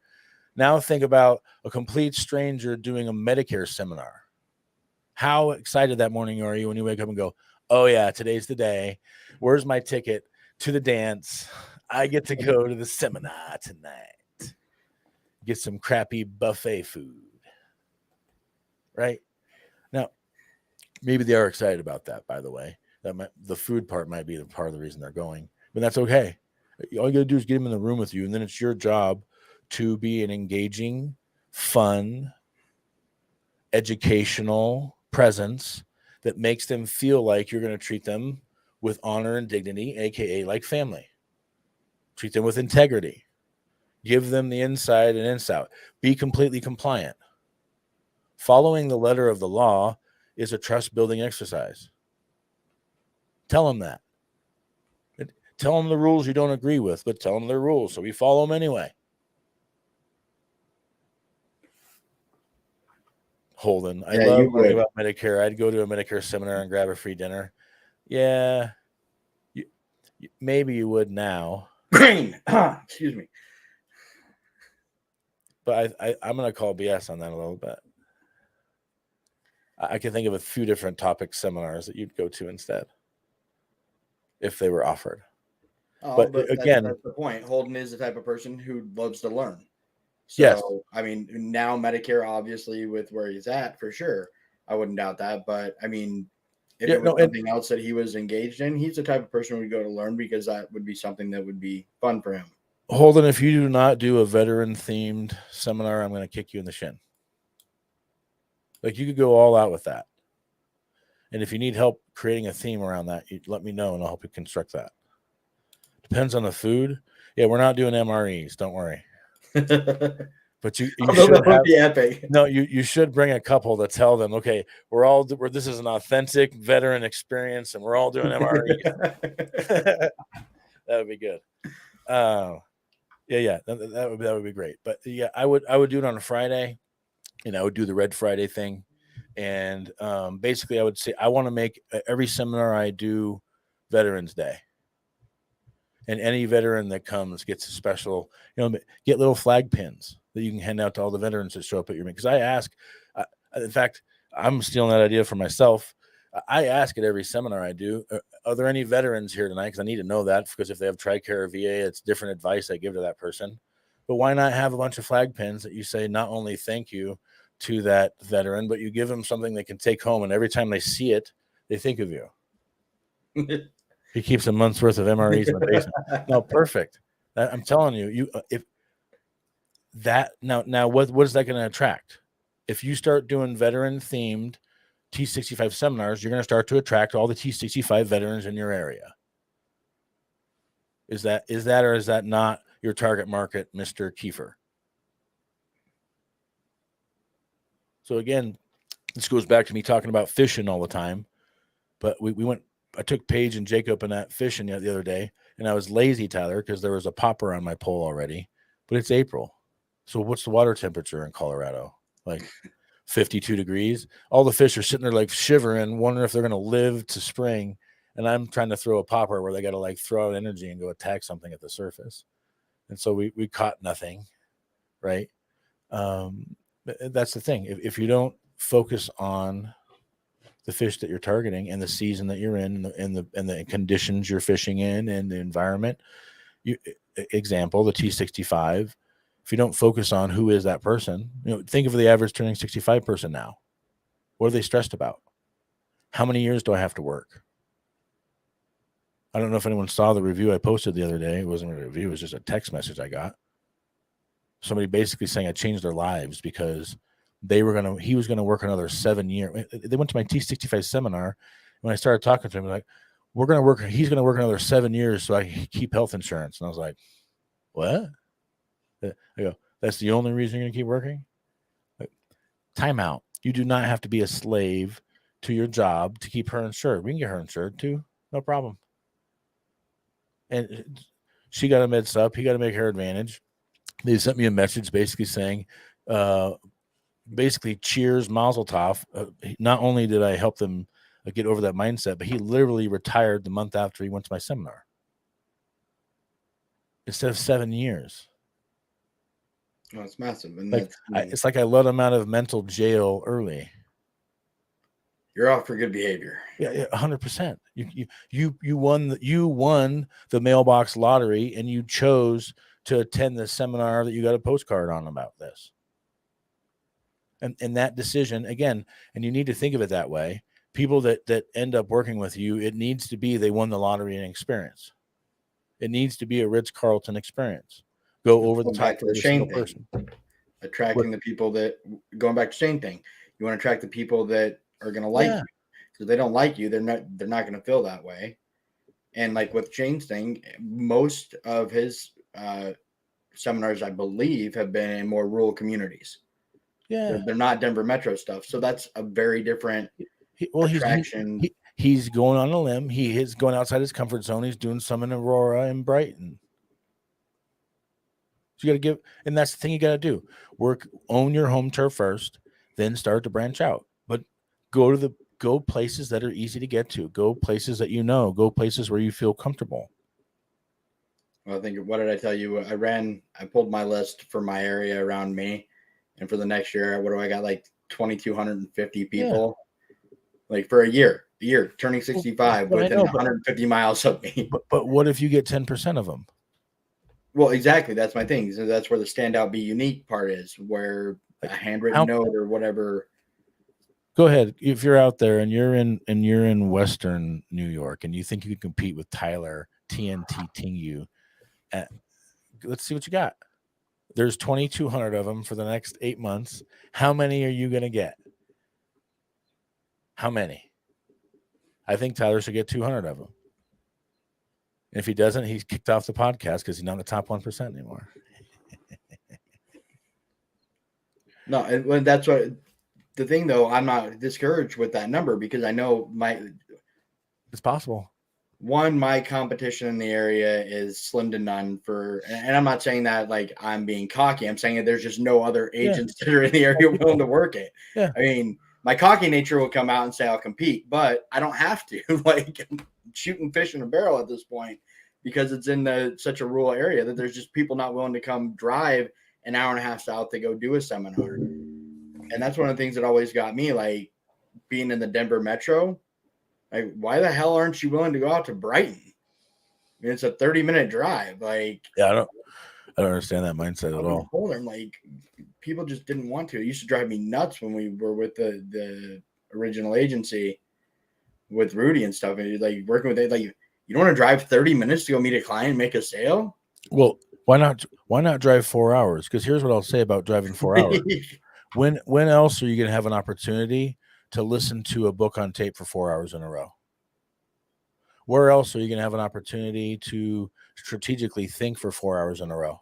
Now think about a complete stranger doing a Medicare seminar. How excited that morning are you when you wake up and go, oh yeah, today's the day. Where's my ticket to the dance? I get to go to the seminar tonight. Get some crappy buffet food. Right? Now, maybe they are excited about that, by the way. The food part might be the part of the reason they're going, but that's okay. All you got to do is get them in the room with you, and then it's your job to be an engaging, fun, educational presence that makes them feel like you're going to treat them with honor and dignity, aka like family. Treat them with integrity. Give them the inside and inside. Be completely compliant. Following the letter of the law is a trust building exercise. Tell them that. Tell them the rules you don't agree with, but tell them their rules so we follow them anyway. Holden, I love learning about Medicare. I'd go to a Medicare seminar and grab a free dinner. Yeah, maybe you would now. Green. Excuse me. But I'm going to call BS on that a little bit. I can think of a few different topic seminars that you'd go to instead if they were offered. Oh, but again, that's the point. Holden is the type of person who loves to learn. So, yes. I mean, now Medicare, obviously, with where he's at, for sure, I wouldn't doubt that. But I mean, if it was something else that he was engaged in, he's the type of person who would go to learn because that would be something that would be fun for him. Holden, if you do not do a veteran-themed seminar, I'm going to kick you in the shin. Like, you could go all out with that. And if you need help creating a theme around that, you let me know and I'll help you construct that. Depends on the food. Yeah, we're not doing MREs. Don't worry. But you should have, be epic. No, you should bring a couple to tell them, okay, this is an authentic veteran experience and we're all doing MREs. That would be good. Yeah, that would be great. But yeah, I would do it on a Friday, and I would do the Red Friday thing. And basically, I would say I want to make every seminar I do Veterans Day. And any veteran that comes gets a special, get little flag pins that you can hand out to all the veterans that show up at your meeting. Because I ask, in fact, I'm stealing that idea for myself. I ask at every seminar I do, are there any veterans here tonight? Because I need to know that, because if they have TRICARE or VA, it's different advice I give to that person. But why not have a bunch of flag pins that you say not only thank you to that veteran, but you give them something they can take home, and every time they see it, they think of you. He keeps a month's worth of MREs in the basement. No, perfect. I'm telling you, what is that going to attract? If you start doing veteran-themed T65 seminars, you're going to start to attract all the T65 veterans in your area. Is that or is that not your target market, Mr. Kiefer? So again, this goes back to me talking about fishing all the time. But I took Paige and Jacob and that fishing the other day, and I was lazy, Tyler, because there was a popper on my pole already. But it's April. So what's the water temperature in Colorado? Like 52 degrees. All the fish are sitting there like shivering, wondering if they're going to live to spring. And I'm trying to throw a popper where they got to like throw out energy and go attack something at the surface. And so we caught nothing, right? That's the thing. If you don't focus on the fish that you're targeting and the season that you're in and the conditions you're fishing in and the environment, example, the T65, if you don't focus on who is that person, think of the average turning 65 person now. What are they stressed about? How many years do I have to work? I don't know if anyone saw the review I posted the other day. It wasn't a review. It was just a text message I got. Somebody basically saying I changed their lives because he was going to work another 7 years. They went to my T65 seminar. When I started talking to him, like, he's going to work another 7 years so I can keep health insurance. And I was like, what? I go, that's the only reason you're going to keep working? Like, time out. You do not have to be a slave to your job to keep her insured. We can get her insured too. No problem. And she got a med sup. He got to make her Advantage. They sent me a message basically saying, basically, cheers, Mazel Tov. Not only did I help them get over that mindset, but he literally retired the month after he went to my seminar. Instead of 7 years. Oh, it's massive. And Like it's like I let him out of mental jail early. You're off for good behavior. Yeah, 100%. You won the mailbox lottery, and you chose to attend the seminar that you got a postcard on about this. And that decision again, and you need to think of it that way. People that end up working with you, it needs to be they won the lottery and experience. It needs to be a Ritz-Carlton experience. Go over the top to the Shane thing. Attracting the people that, going back to Shane thing, you want to attract the people that are going to like you. Because they don't like you, they're not going to feel that way. And like with Shane's thing, most of his seminars, I believe, have been in more rural communities. Yeah, they're not Denver metro stuff. So that's a very different attraction. He's going on a limb. He is going outside his comfort zone. He's doing some in Aurora and Brighton. So you got to give, and that's the thing you got to do. Own your home turf first, then start to branch out. But go places that are easy to get to. Go places that go places where you feel comfortable. Well, I think, what did I tell you? I pulled my list for my area around me. And for the next year, what do I got? Like 2,250 people, like for a year, turning 65 within 150 miles of me. But what if you get 10% of them? Well, exactly. That's my thing. So that's where the standout, be unique part is, where a handwritten note or whatever. Go ahead. If you're out there and you're in Western New York and you think you can compete with Tyler TNT Tingu, let's see what you got. There's 2,200 of them for the next 8 months. How many are you going to get? How many? I think Tyler should get 200 of them. And if he doesn't, he's kicked off the podcast because he's not in the top 1% anymore. No, and that's what the thing, though. I'm not discouraged with that number because I know it's possible. One, my competition in the area is slim to none and I'm not saying that like I'm being cocky. I'm saying that there's just no other agents that are in the area willing to work it. Yeah. I mean, my cocky nature will come out and say I'll compete, but I don't have to. Like, I'm shooting fish in a barrel at this point because it's in such a rural area that there's just people not willing to come drive an hour and a half south to go do a seminar. And that's one of the things that always got me, like, being in the Denver metro. Like, why the hell aren't you willing to go out to Brighton? I mean, it's a 30-minute drive. Like, yeah, I don't understand that mindset at all. I'm like, people just didn't want to. It used to drive me nuts when we were with the original agency with Rudy and stuff. And like working with it, like, you don't want to drive 30 minutes to go meet a client and make a sale. Well, why not drive 4 hours? Because here's what I'll say about driving 4 hours. When else are you going to have an opportunity to listen to a book on tape for 4 hours in a row? Where else are you going to have an opportunity to strategically think for 4 hours in a row?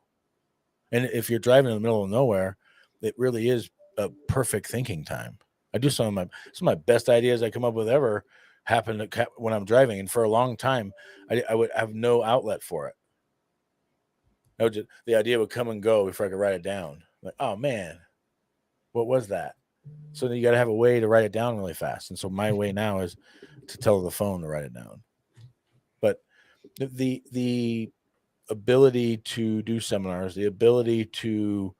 And if you're driving in the middle of nowhere, it really is a perfect thinking time. I do some of my best ideas I come up with ever happen when I'm driving. And for a long time, I would have no outlet for it. The idea would come and go before I could write it down. Like, oh man, what was that? So then you got to have a way to write it down really fast. And so my way now is to tell the phone to write it down. But the ability to do seminars, the ability to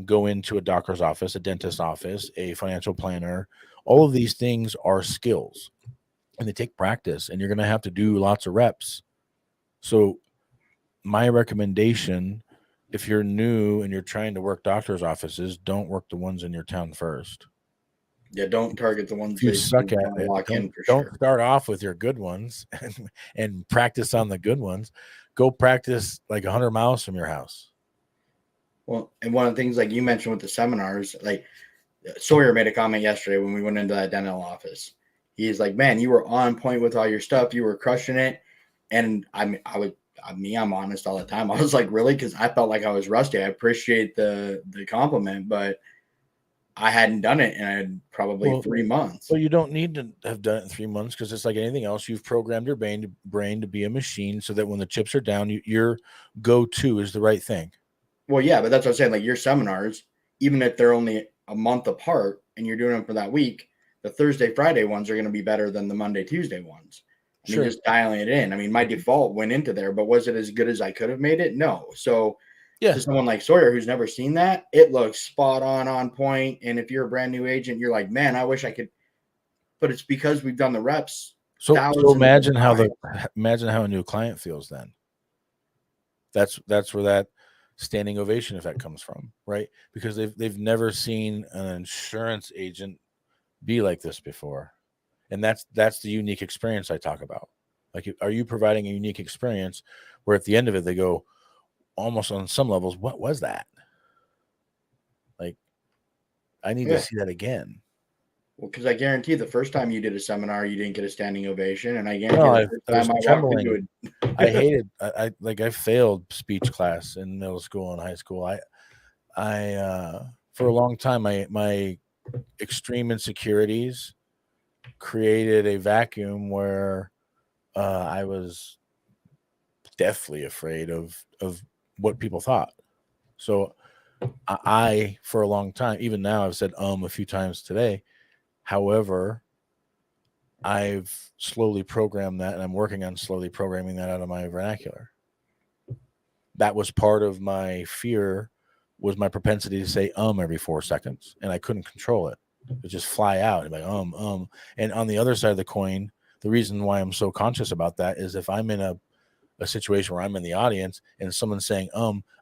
go into a doctor's office, a dentist's office, a financial planner, all of these things are skills and they take practice, and you're going to have to do lots of reps. So my recommendation, if you're new and you're trying to work doctor's offices, don't work the ones in your town first. Yeah, don't target the ones you suck at it. Don't start off with your good ones and practice on the good ones. Go practice like 100 miles from your house. Well, and one of the things, like you mentioned with the seminars, like Sawyer made a comment yesterday when we went into that dental office. He's like, man, you were on point with all your stuff. You were crushing it. And I'm honest all the time. I was like, really? Because I felt like I was rusty. I appreciate the compliment, but I hadn't done it in probably 3 months. Well, you don't need to have done it in 3 months because it's like anything else. You've programmed your brain to be a machine so that when the chips are down, your go-to is the right thing. Well, yeah, but that's what I'm saying. Like your seminars, even if they're only a month apart and you're doing them for that week, the Thursday, Friday ones are going to be better than the Monday, Tuesday ones. I mean, just dialing it in. I mean, my default went into there, but was it as good as I could have made it? No. So to someone like Sawyer who's never seen that, it looks spot on point. And if you're a brand new agent, you're like, man, I wish I could. But it's because we've done the reps. So imagine how a new client feels then. That's where that standing ovation effect comes from, right? Because they've never seen an insurance agent be like this before. And that's the unique experience I talk about. Like, are you providing a unique experience where at the end of it, they go almost on some levels, what was that? Like, I need to see that again. Well, because I guarantee the first time you did a seminar, you didn't get a standing ovation. And I guarantee the first time I walked into it. I hated, I failed speech class in middle school and high school. I for a long time, my extreme insecurities created a vacuum where I was deathly afraid of what people thought. So I for a long time, even now I've said a few times today. However, I've slowly programmed that, and I'm working on slowly programming that out of my vernacular. That was part of my fear, was my propensity to say every 4 seconds, and I couldn't control it. It just fly out and like And on the other side of the coin, the reason why I'm so conscious about that is if I'm in a situation where I'm in the audience and someone's saying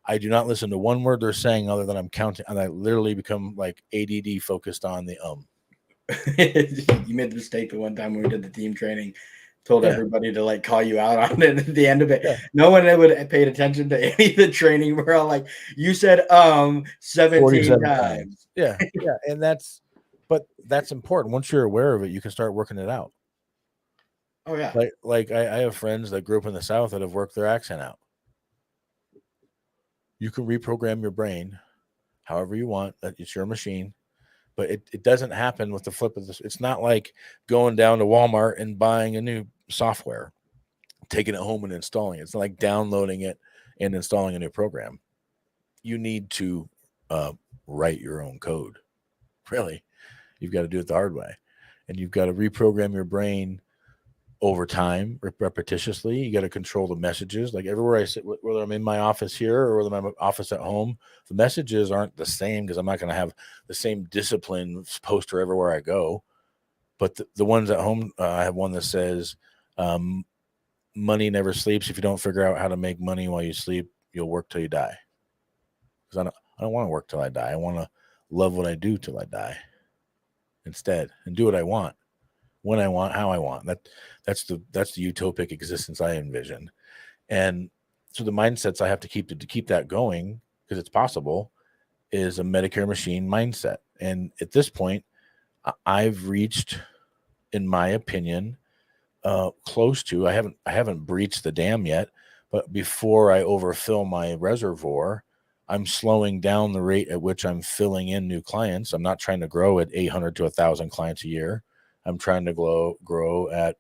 I do not listen to one word they're saying other than I'm counting, and I literally become like ADD focused on the You made the mistake the one time when we did the team training, told everybody to like call you out on it at the end of it. No one would have paid attention to any of the training. We're all like, you said 17 times. Yeah. And that's important. Once you're aware of it, you can start working it out. Oh yeah. Like I have friends that grew up in the South that have worked their accent out. You can reprogram your brain however you want. It's your machine. But it doesn't happen with the flip of this. It's not like going down to Walmart and buying a new software, taking it home and installing it. It's not like downloading it and installing a new program. You need to write your own code. Really, you've got to do it the hard way. And you've got to reprogram your brain over time, repetitiously. You got to control the messages. Like everywhere I sit, whether I'm in my office here or whether I'm in my office at home, the messages aren't the same because I'm not going to have the same discipline poster everywhere I go. But the ones at home, I have one that says, money never sleeps. If you don't figure out how to make money while you sleep, you'll work till you die. Because I don't want to work till I die. I want to love what I do till I die instead and do what I want. When I want, how I want. That's the utopic existence I envision. And so the mindsets I have to keep that going, because it's possible, is a Medicare machine mindset. And at this point, I've reached, in my opinion, close to. I haven't breached the dam yet, but before I overfill my reservoir, I'm slowing down the rate at which I'm filling in new clients. I'm not trying to grow at 800 to 1,000 clients a year. I'm trying to grow at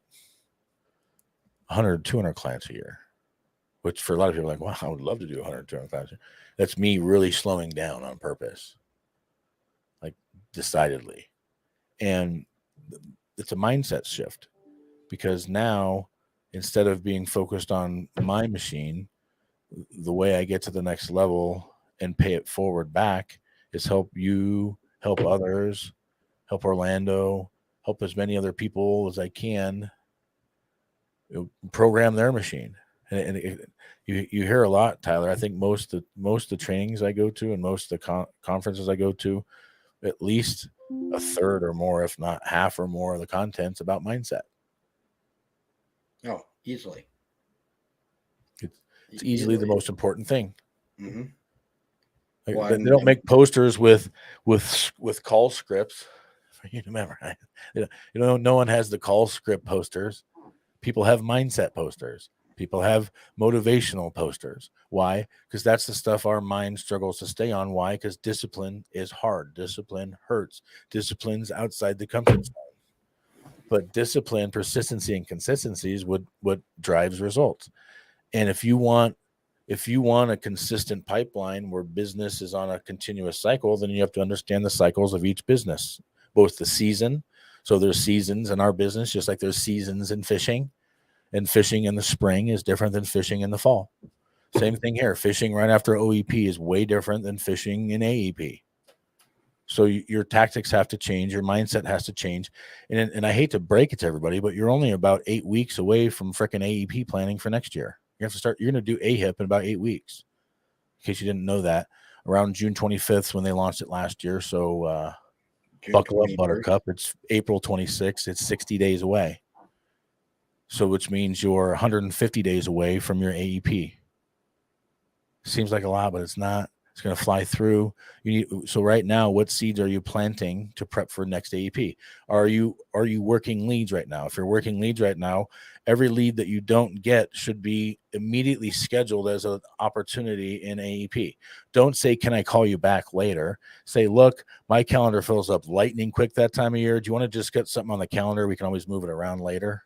100, 200 clients a year, which for a lot of people are like, wow, I would love to do 100, 200 clients a year. That's me really slowing down on purpose, like decidedly. And it's a mindset shift, because now instead of being focused on my machine, the way I get to the next level and pay it forward back is help you, help others, help Orlando, help as many other people as I can program their machine. And you hear a lot, Tyler. I think most of the trainings I go to and most of the conferences I go to, at least a third or more, if not half or more, of the content's about mindset. Oh, easily. It's easily the most important thing. Mm-hmm. They don't make posters with call scripts for you to memorize. No one has the call script posters. People have mindset posters. People have motivational posters. Why? Because that's the stuff our mind struggles to stay on. Why? Because discipline is hard. Discipline hurts. Discipline's outside the comfort zone. But discipline, persistency, and consistency is what drives results. And if you want a consistent pipeline where business is on a continuous cycle, then you have to understand the cycles of each business, both the season. So there's seasons in our business, just like there's seasons in fishing. And fishing in the spring is different than fishing in the fall. Same thing here. Fishing right after OEP is way different than fishing in AEP. So your tactics have to change. Your mindset has to change. And I hate to break it to everybody, but you're only about 8 weeks away from frickin' AEP planning for next year. You're going to do AHIP in about 8 weeks. In case you didn't know that. Around June 25th when they launched it last year. So buckle up, Buttercup. It's April 26th. It's 60 days away. So which means you're 150 days away from your AEP. Seems like a lot, but it's not. It's going to fly through. So right now, what seeds are you planting to prep for next AEP? Are you working leads right now? If you're working leads right now, every lead that you don't get should be immediately scheduled as an opportunity in AEP. Don't say, can I call you back later? Say, look, my calendar fills up lightning quick that time of year. Do you want to just get something on the calendar? We can always move it around later.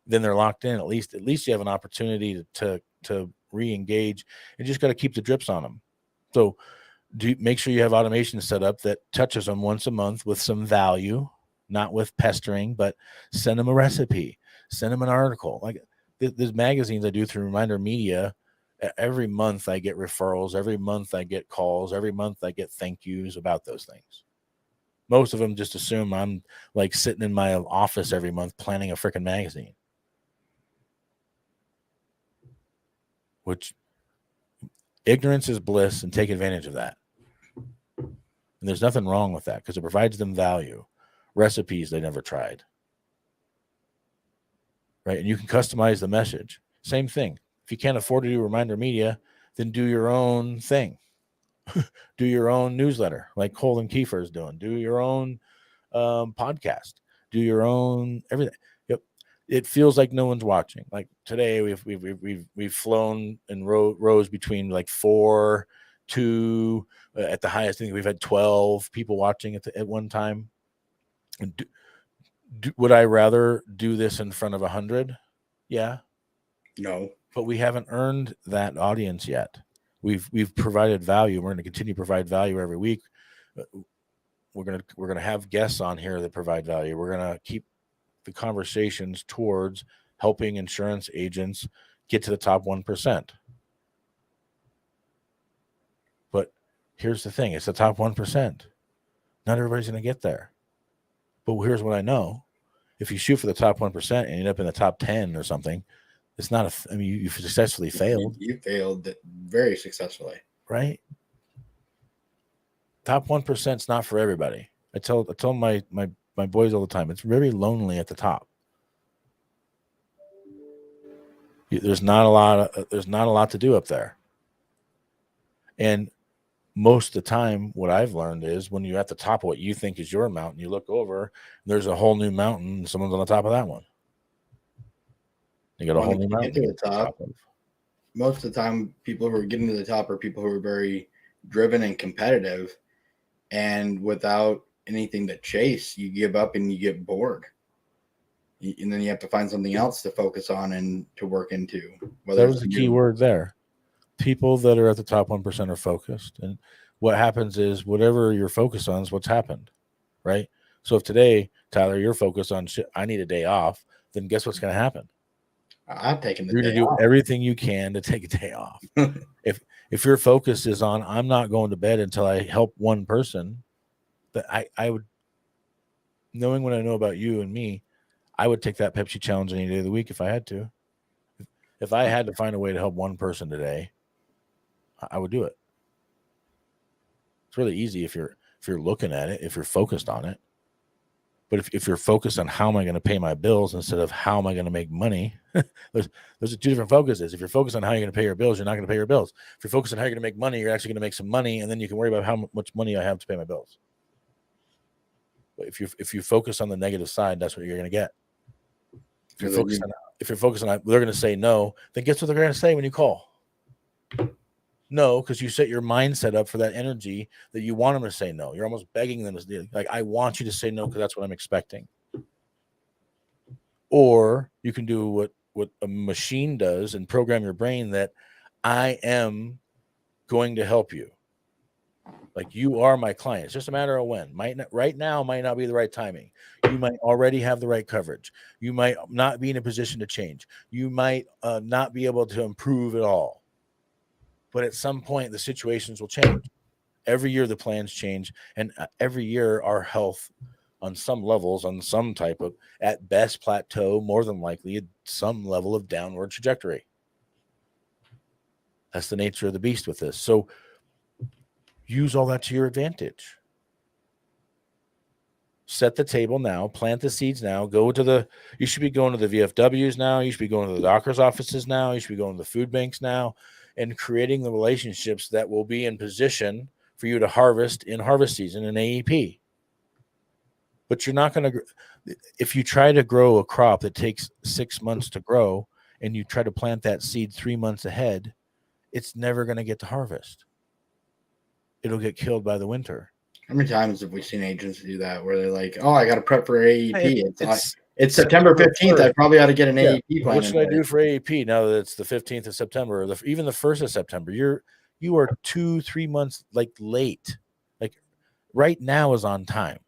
Then they're locked in. At least you have an opportunity to re-engage, and just got to keep the drips on them. So make sure you have automation set up that touches them once a month with some value, not with pestering, but send them a recipe, send them an article. Like there's magazines I do through Reminder Media. Every month I get referrals. Every month I get calls. Every month I get thank yous about those things. Most of them just assume I'm like sitting in my office every month planning a freaking magazine. Which ignorance is bliss, and take advantage of that. And there's nothing wrong with that because it provides them value. Recipes they never tried. Right? And you can customize the message. Same thing. If you can't afford to do Reminder Media, then do your own thing. Do your own newsletter like Holden Kiefer is doing. Do your own podcast. Do your own everything. It feels like no one's watching. Like today, we've flown in rows between like 4, 2 at the highest. I think we've had 12 people watching at one time. And would I rather do this in front of 100? Yeah. No. But we haven't earned that audience yet. We've provided value. We're going to continue to provide value every week. We're gonna have guests on here that provide value. We're gonna keep the conversations towards helping insurance agents get to the top 1%. But here's the thing. It's the top 1%. Not everybody's going to get there. But here's what I know. If you shoot for the top 1% and end up in the top 10 or something, it's not you've successfully failed. You failed very successfully. Right? Top 1% is not for everybody. I tell my boys all the time, it's very lonely at the top. There's not a lot to do up there. And most of the time, what I've learned is when you're at the top of what you think is your mountain, you look over, and there's a whole new mountain, and someone's on the top of that one. You got a whole new mountain to the top. Most of the time, people who are getting to the top are people who are very driven and competitive, and without anything to chase, you give up and you get bored, and then you have to find something else to focus on and to work into. That was the key word there. People that are at the top 1% are focused, and what happens is whatever you're focused on is what's happened, right? So if today, Tyler, you're focused on shit, I need a day off, then guess what's going to happen? I'm taking the you're day going to do off. everything you can to take a day off. If your focus is on I'm not going to bed until I help one person, that I would, knowing what I know about you and me, I would take that Pepsi challenge any day of the week if I had to. If I had to find a way to help one person today, I would do it. It's really easy if you're looking at it, if you're focused on it. But if you're focused on how am I going to pay my bills instead of how am I going to make money, those are two different focuses. If you're focused on how you're going to pay your bills, you're not going to pay your bills. If you're focused on how you're going to make money, you're actually going to make some money, and then you can worry about how much money I have to pay my bills. But if you focus on the negative side, that's what you're going to get. if you're focused on that, they're going to say no, then guess what they're going to say when you call? No, because you set your mindset up for that energy that you want them to say no. You're almost begging them to, like, I want you to say no because that's what I'm expecting. Or you can do what a machine does and program your brain that I am going to help you. Like, you are my client. It's just a matter of when. Right now might not be the right timing. You might already have the right coverage. You might not be in a position to change. You might not be able to improve at all. But at some point, the situations will change. Every year, the plans change. And every year, our health on some levels, on some type of, at best, plateau, more than likely, at some level of downward trajectory. That's the nature of the beast with this. So use all that to your advantage. Set the table now, plant the seeds now, you should be going to the VFWs now. You should be going to the doctor's offices now. You should be going to the food banks now and creating the relationships that will be in position for you to harvest in harvest season in AEP. But you're not going to, if you try to grow a crop that takes 6 months to grow and you try to plant that seed 3 months ahead, it's never going to get to harvest. It'll get killed by the winter. How many times have we seen agents do that where they're like, oh, I got to prep for AEP. It's September 15th. I probably ought to get an AEP plan. What should I do for AEP now that it's the 15th of September, or even the 1st of September? You are 2-3 months late. Like, right now is on time.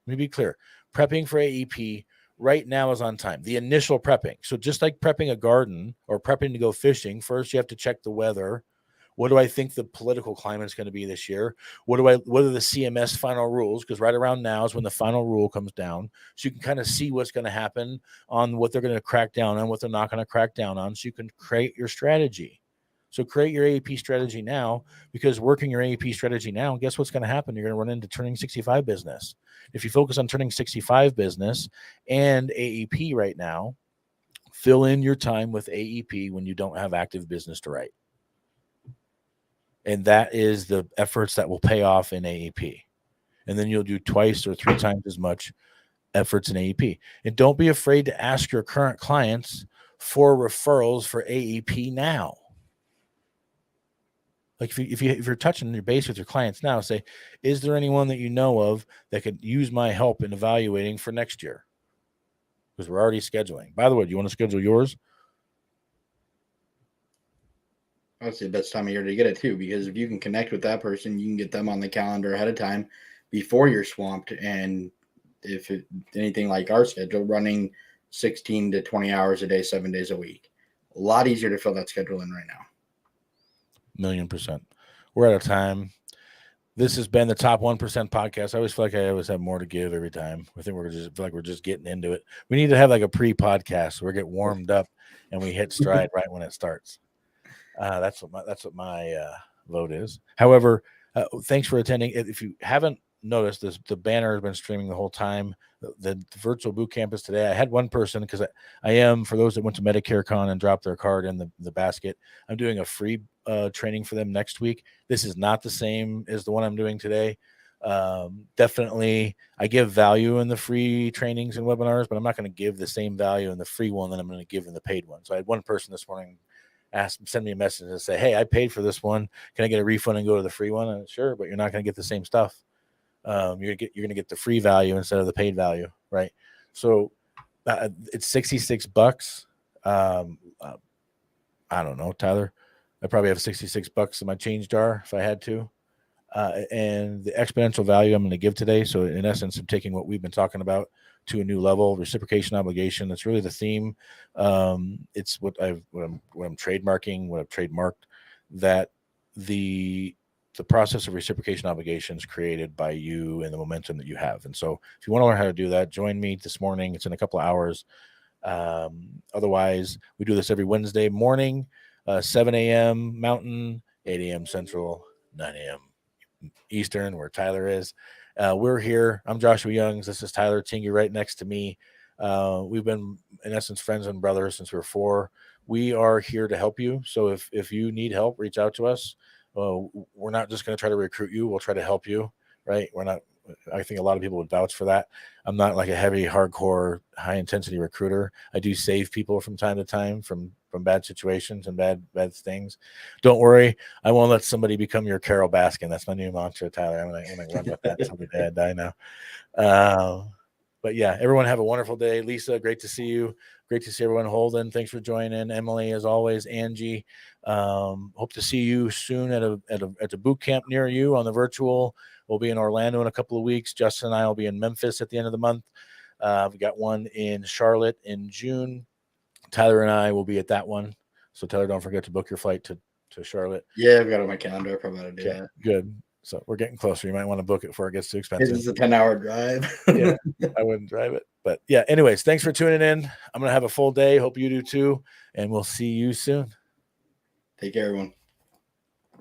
Let me be clear. Prepping for AEP right now is on time. The initial prepping. So just like prepping a garden or prepping to go fishing, first you have to check the weather. What do I think the political climate is going to be this year? What are the CMS final rules? Because right around now is when the final rule comes down. So you can kind of see what's going to happen on what they're going to crack down on, what they're not going to crack down on. So you can create your strategy. So create your AEP strategy now, because working your AEP strategy now, guess what's going to happen? You're going to run into turning 65 business. If you focus on turning 65 business and AEP right now, fill in your time with AEP when you don't have active business to write. And that is the efforts that will pay off in AEP. And then you'll do 2 or 3 times as much efforts in AEP. And don't be afraid to ask your current clients for referrals for AEP now. Like, if you're touching your base with your clients now, say, is there anyone that you know of that could use my help in evaluating for next year? Because we're already scheduling. By the way, do you want to schedule yours? That's the best time of year to get it too, because if you can connect with that person, you can get them on the calendar ahead of time before you're swamped. And if anything like our schedule, running 16 to 20 hours a day, 7 days a week, a lot easier to fill that schedule in right now. 1,000,000%. We're out of time. This has been the Top 1% podcast. I always feel like I always have more to give every time. I think we're just getting into it. We need to have like a pre-podcast where we get warmed up and we hit stride right when it starts. That's what my vote is. However, thanks for attending. If you haven't noticed, the banner has been streaming the whole time. The virtual boot camp is today. I had one person, because I am, for those that went to Medicare Con and dropped their card in the basket, I'm doing a free training for them next week. This is not the same as the one I'm doing today. Definitely, I give value in the free trainings and webinars, but I'm not going to give the same value in the free one that I'm going to give in the paid one. So I had one person this morning send me a message and say, hey, I paid for this one. Can I get a refund and go to the free one? And sure, but you're not going to get the same stuff. You're going to get the free value instead of the paid value, right? So it's $66. I don't know, Tyler. I probably have $66 in my change jar if I had to. And the exponential value I'm going to give today. So in essence, I'm taking what we've been talking about to a new level. Reciprocation obligation. That's really the theme. It's what I'm trademarking, what I've trademarked, that the process of reciprocation obligations created by you and the momentum that you have. And so if you want to learn how to do that, join me this morning. It's in a couple of hours. Otherwise, we do this every Wednesday morning, 7 a.m. Mountain, 8 a.m. Central, 9 a.m. Eastern, where Tyler is. We're here. I'm Joshua Youngs. This is Tyler Tingey right next to me. We've been, in essence, friends and brothers since we were 4. We are here to help you. So if you need help, reach out to us. We're not just going to try to recruit you. We'll try to help you, right? We're not I think a lot of people would vouch for that. I'm not like a heavy, hardcore, high intensity recruiter. I do save people from time to time from bad situations and bad things. Don't worry, I won't let somebody become your Carol Baskin. That's my new mantra, Tyler. I'm gonna run with that until the day I die now. But yeah, everyone have a wonderful day. Lisa, great to see you. Great to see everyone. Holden, thanks for joining. Emily, as always. Angie, hope to see you soon at a boot camp near you on the virtual. We'll be in Orlando in a couple of weeks. Justin and I will be in Memphis at the end of the month. We've got one in Charlotte in June. Tyler and I will be at that one. So Tyler, don't forget to book your flight to Charlotte. Yeah, I've got it on my calendar. I probably ought to do that. Good. So we're getting closer. You might want to book it before it gets too expensive. This is a 10-hour drive. Yeah, I wouldn't drive it. But yeah, anyways, thanks for tuning in. I'm going to have a full day. Hope you do too. And we'll see you soon. Take care, everyone.